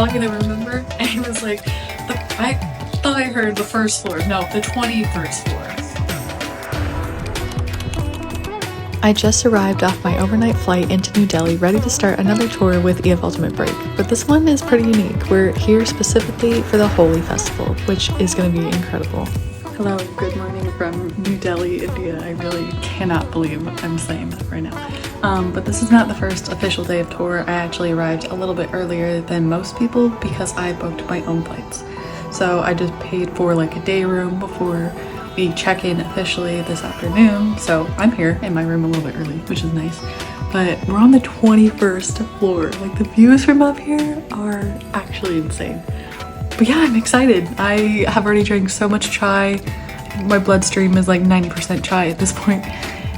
telling me the room number, and he was like, I thought I heard the first floor. No, the 21st floor. I just arrived off my overnight flight into New Delhi, ready to start another tour with EF Ultimate Break, but this one is pretty unique. We're here specifically for the Holi festival, which is going to be incredible. Hello, good morning from New Delhi, India. I really cannot believe I'm saying that right now. But this is not the first official day of tour. I actually arrived a little bit earlier than most people because I booked my own flights. So I just paid for like a day room before we check in officially this afternoon. So I'm here in my room a little bit early, which is nice. But we're on the 21st floor. Like the views from up here are actually insane. But yeah, I'm excited. I have already drank so much chai. My bloodstream is like 90% chai at this point.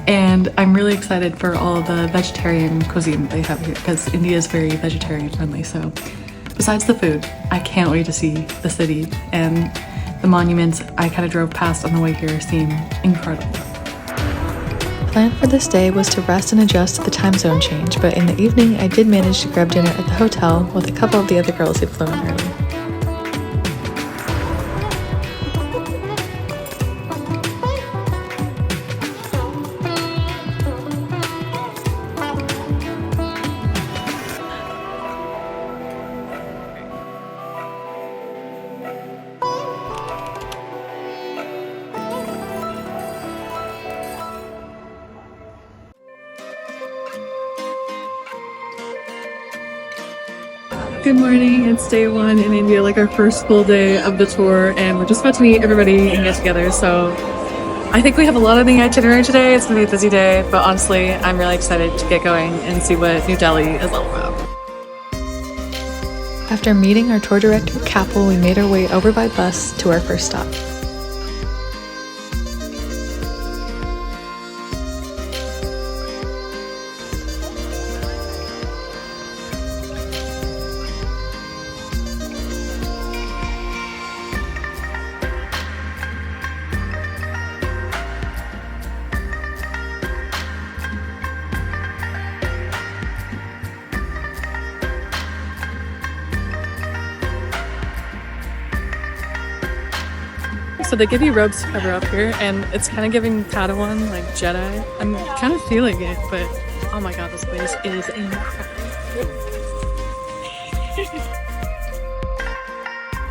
And I'm really excited for all the vegetarian cuisine they have here because India is very vegetarian friendly. So besides the food, I can't wait to see the city, and the monuments I kind of drove past on the way here seem incredible. Plan for this day was to rest and adjust to the time zone change, but in the evening I did manage to grab dinner at the hotel with a couple of the other girls who'd flown early. Good morning, it's day one in India, like our first full day of the tour, and we're just about to meet everybody and get together. So I think we have a lot of the itinerary today. It's gonna be a busy day, but honestly, I'm really excited to get going and see what New Delhi is all about. After meeting our tour director, Kapil, we made our way over by bus to our first stop. So they give you robes to cover up here, and it's kind of giving Padawan, like Jedi. I'm kind of feeling it, but oh my god, this place is incredible.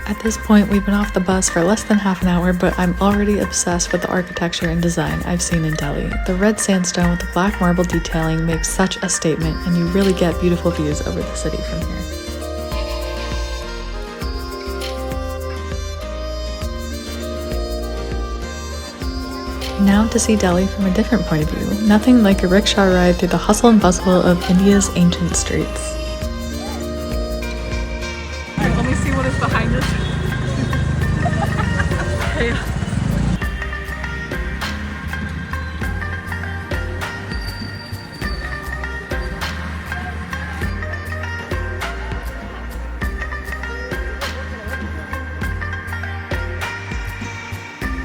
At this point, we've been off the bus for less than half an hour, but I'm already obsessed with the architecture and design I've seen in Delhi. The red sandstone with the black marble detailing makes such a statement, and you really get beautiful views over the city from here. Now to see Delhi from a different point of view. Nothing like a rickshaw ride through the hustle and bustle of India's ancient streets. Alright, let me see what is behind us. Hey.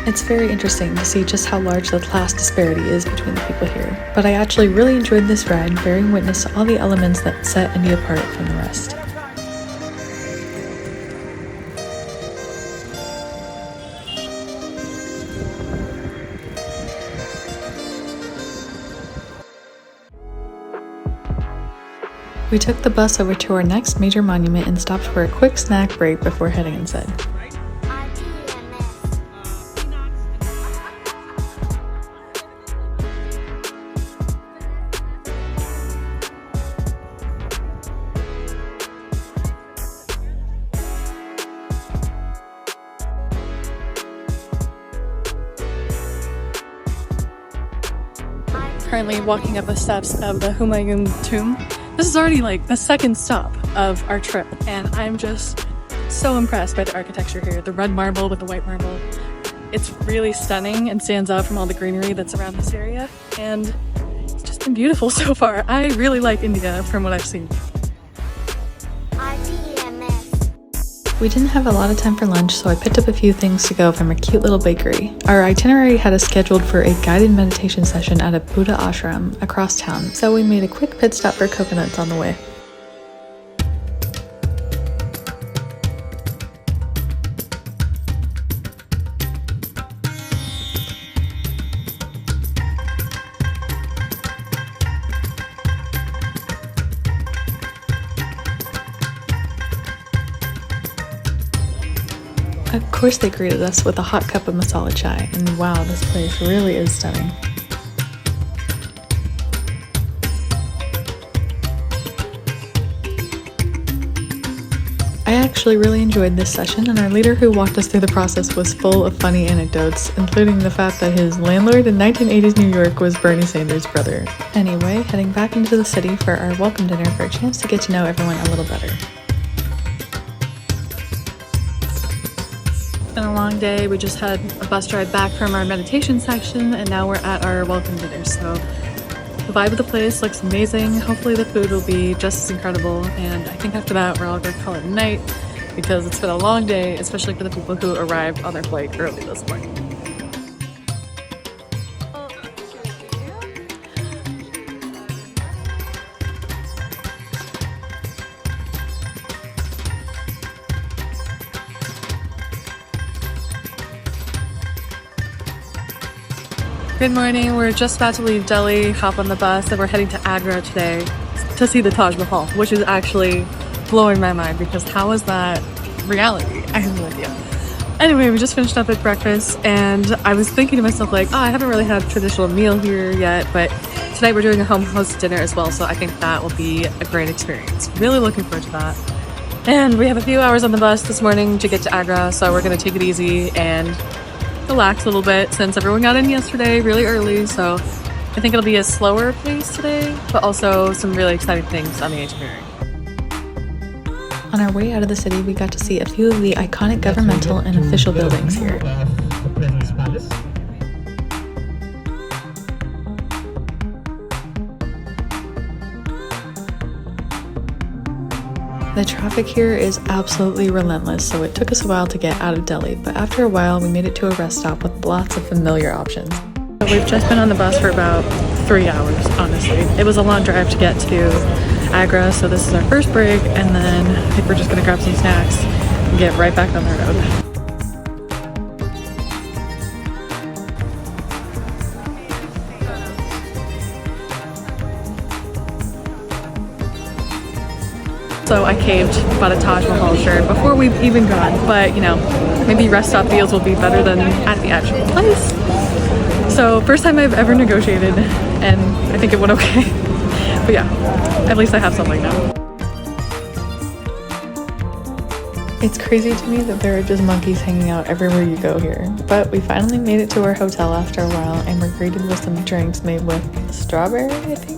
It's very interesting to see just how large the class disparity is between the people here, but I actually really enjoyed this ride, bearing witness to all the elements that set India apart from the rest. We took the bus over to our next major monument and stopped for a quick snack break before heading inside. Currently walking up the steps of the Humayun tomb. This is already like the second stop of our trip, and I'm just so impressed by the architecture here. The red marble with the white marble. It's really stunning and stands out from all the greenery that's around this area, and it's just been beautiful so far. I really like India from what I've seen. We didn't have a lot of time for lunch, so I picked up a few things to go from a cute little bakery. Our itinerary had us scheduled for a guided meditation session at a Buddha ashram across town, so we made a quick pit stop for coconuts on the way. course they greeted us with a hot cup of masala chai, and wow, this place really is stunning. I actually really enjoyed this session, and our leader who walked us through the process was full of funny anecdotes, including the fact that his landlord in 1980s New York was Bernie Sanders' brother. Anyway, heading back into the city for our welcome dinner for a chance to get to know everyone a little better. It's been a long day. We just had a bus ride back from our meditation section, and now we're at our welcome dinner. So the vibe of the place looks amazing. Hopefully the food will be just as incredible, and I think after that we're all going to call it a night because it's been a long day, especially for the people who arrived on their flight early this morning. Good morning, we're just about to leave Delhi, hop on the bus, and we're heading to Agra today to see the Taj Mahal, which is actually blowing my mind because how is that reality? I have no idea. Anyway, we just finished up at breakfast and I was thinking to myself like, oh, I haven't really had a traditional meal here yet, but tonight we're doing a home hosted dinner as well, so I think that will be a great experience. Really looking forward to that. And we have a few hours on the bus this morning to get to Agra, so we're gonna take it easy and relax a little bit since everyone got in yesterday really early, so I think it'll be a slower pace today, but also some really exciting things on the itinerary. On our way out of the city, we got to see a few of the iconic governmental and official buildings here. The traffic here is absolutely relentless, so it took us a while to get out of Delhi, but after a while we made it to a rest stop with lots of familiar options. We've just been on the bus for about 3 hours, honestly. It was a long drive to get to Agra, so this is our first break, and then I think we're just gonna grab some snacks and get right back on the road. So I caved, bought a Taj Mahal shirt before we've even gone, but you know, maybe rest stop deals will be better than at the actual place. So first time I've ever negotiated, and I think it went okay. But yeah, at least I have something now. It's crazy to me that there are just monkeys hanging out everywhere you go here. But we finally made it to our hotel after a while, and we're greeted with some drinks made with strawberry, I think.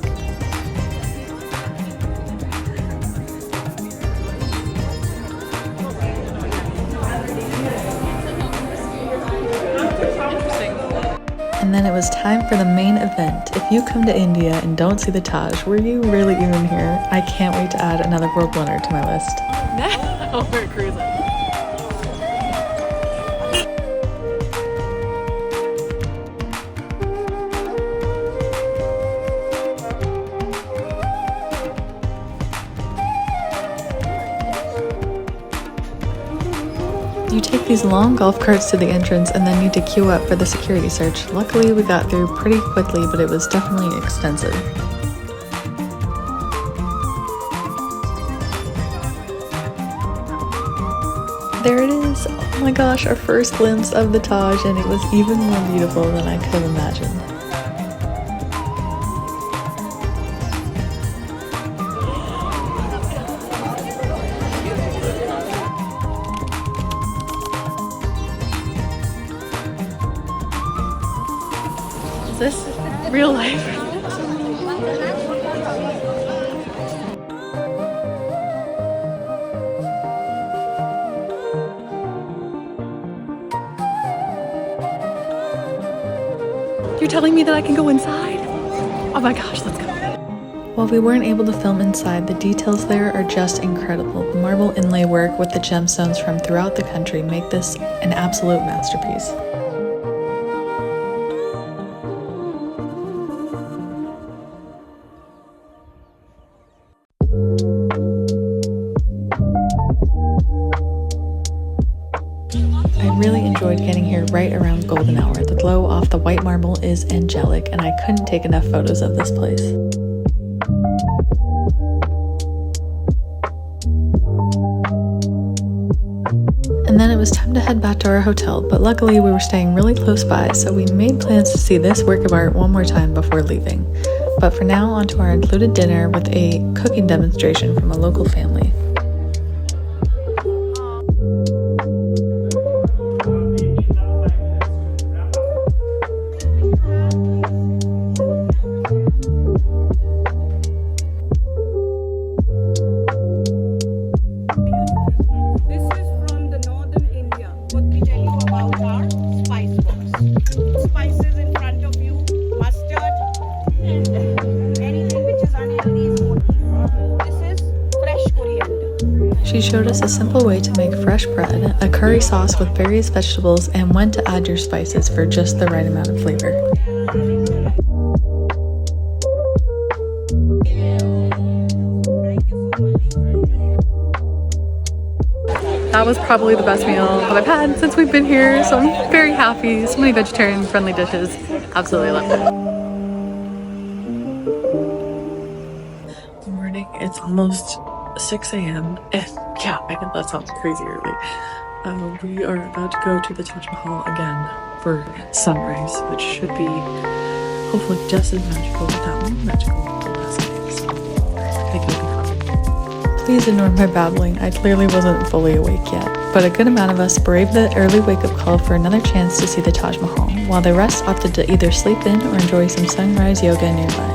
And then it was time for the main event. If you come to India and don't see the Taj, were you really even here? I can't wait to add another world wonder to my list. Now we're cruising. You take these long golf carts to the entrance and then need to queue up for the security search. Luckily, we got through pretty quickly, but it was definitely extensive. There it is! Oh my gosh, our first glimpse of the Taj, and it was even more beautiful than I could have imagined. Is this real life? You're telling me that I can go inside? Oh my gosh, let's go. While we weren't able to film inside, the details there are just incredible. The marble inlay work with the gemstones from throughout the country make this an absolute masterpiece. I really enjoyed getting here right around golden hour. The glow off the white marble is angelic, and I couldn't take enough photos of this place. And then it was time to head back to our hotel, but luckily we were staying really close by, so we made plans to see this work of art one more time before leaving. But for now, on to our included dinner with a cooking demonstration from a local family. She showed us a simple way to make fresh bread, a curry sauce with various vegetables, and when to add your spices for just the right amount of flavor. That was probably the best meal that I've had since we've been here, so I'm very happy. So many vegetarian friendly dishes. Absolutely loved it. Good morning. It's almost 6 a.m. and yeah, I know that sounds crazy early. We are about to go to the Taj Mahal again for sunrise, which should be hopefully just as magical, if not more magical than last night. So I think it'll be fun. Please ignore my babbling. I clearly wasn't fully awake yet, but a good amount of us braved the early wake-up call for another chance to see the Taj Mahal, while the rest opted to either sleep in or enjoy some sunrise yoga nearby.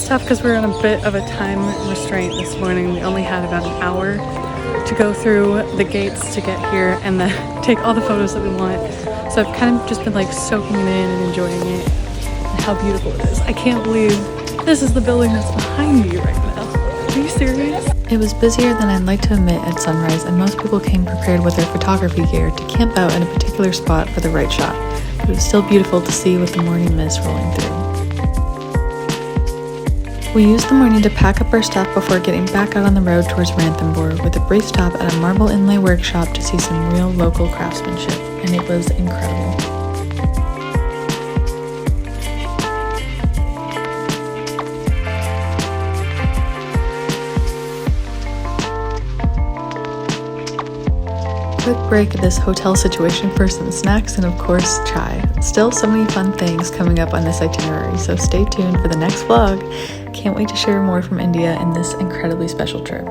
Tough because we're on a bit of a time restraint this morning. We only had about an hour to go through the gates to get here and then take all the photos that we want. So I've kind of just been like soaking it in and enjoying it and how beautiful it is. I can't believe this is the building that's behind me right now. Are you serious? It was busier than I'd like to admit at sunrise, and most people came prepared with their photography gear to camp out in a particular spot for the right shot. It was still beautiful to see with the morning mist rolling through. We used the morning to pack up our stuff before getting back out on the road towards Ranthambore, with a brief stop at a marble inlay workshop to see some real local craftsmanship, and it was incredible. Quick break of this hotel situation for some snacks and of course chai. Still so many fun things coming up on this itinerary, so stay tuned for the next vlog. Can't wait to share more from India and this incredibly special trip.